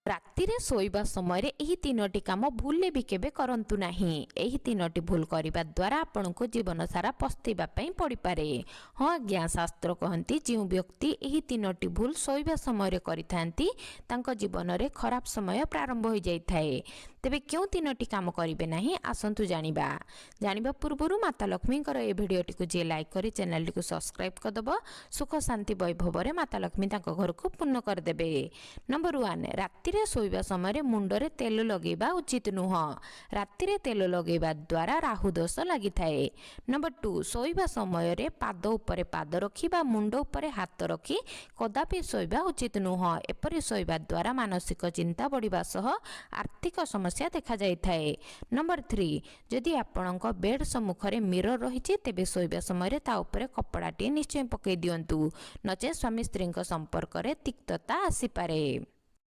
ରାତିରେ ଶୋଇବା ସମୟରେ ଏହି ତିନୋଟି କାମ ଭୁଲରେ ବି କେବେ କରନ୍ତୁ ନାହିଁ। ଏହି ତିନୋଟି ଭୁଲ କରିବା ଦ୍ୱାରା ଆପଣଙ୍କୁ ଜୀବନ ସାରା ପସ୍ତେଇବା ପାଇଁ ପଡ଼ିପାରେ। ହଁ ଆଜ୍ଞା, ଶାସ୍ତ୍ର କହନ୍ତି ଯେଉଁ ବ୍ୟକ୍ତି ଏହି ତିନୋଟି ଭୁଲ ଶୋଇବା ସମୟରେ କରିଥାନ୍ତି ତାଙ୍କ ଜୀବନରେ ଖରାପ ସମୟ ପ୍ରାରମ୍ଭ ହୋଇଯାଇଥାଏ। ତେବେ କେଉଁ ତିନୋଟି କାମ କରିବେ ନାହିଁ ଆସନ୍ତୁ ଜାଣିବା। ଜାଣିବା ପୂର୍ବରୁ ମାତା ଲକ୍ଷ୍ମୀଙ୍କର ଏହି ଭିଡ଼ିଓଟିକୁ ଯିଏ ଲାଇକ୍ କରି ଚ୍ୟାନେଲଟିକୁ ସବସ୍କ୍ରାଇବ୍ କରିଦେବ, ସୁଖ ଶାନ୍ତି ବୈଭବରେ ମାତା ଲକ୍ଷ୍ମୀ ତାଙ୍କ ଘରକୁ ପୂର୍ଣ୍ଣ କରିଦେବେ। ନମ୍ବର 1, ରାତିରେ ଶୋଇବା ସମୟରେ ମୁଣ୍ଡରେ ତେଲ ଲଗାଇବା ଉଚିତ ନୁହଁ। ରାତିରେ ତେଲ ଲଗାଇବା ଦ୍ୱାରା ରାହୁ ଦୋଷ ଲାଗିଥାଏ। ନମ୍ବର 2, ଶୋଇବା ସମୟରେ ପାଦ ଉପରେ ପାଦ ରଖି ବା ମୁଣ୍ଡ ଉପରେ ହାତ ରଖି କଦାପି ଶୋଇବା ଉଚିତ ନୁହଁ। ଏପରି ଶୋଇବା ଦ୍ୱାରା ମାନସିକ ଚିନ୍ତା ବଢ଼ିବା ସହ ଆର୍ଥିକ ସମସ୍ୟା ଦେଖାଯାଇଥାଏ। ନମ୍ବର 3, ଯଦି ଆପଣଙ୍କ ବେଡ୍ ସମ୍ମୁଖରେ ମିରର ରହିଛି ତେବେ ଶୋଇବା ସମୟରେ ତା ଉପରେ କପଡ଼ାଟିଏ ନିଶ୍ଚୟ ପକାଇ ଦିଅନ୍ତୁ, ନଚେତ୍ ସ୍ୱାମୀ ସ୍ତ୍ରୀଙ୍କ ସମ୍ପର୍କରେ ତିକ୍ତତା ଆସିପାରେ।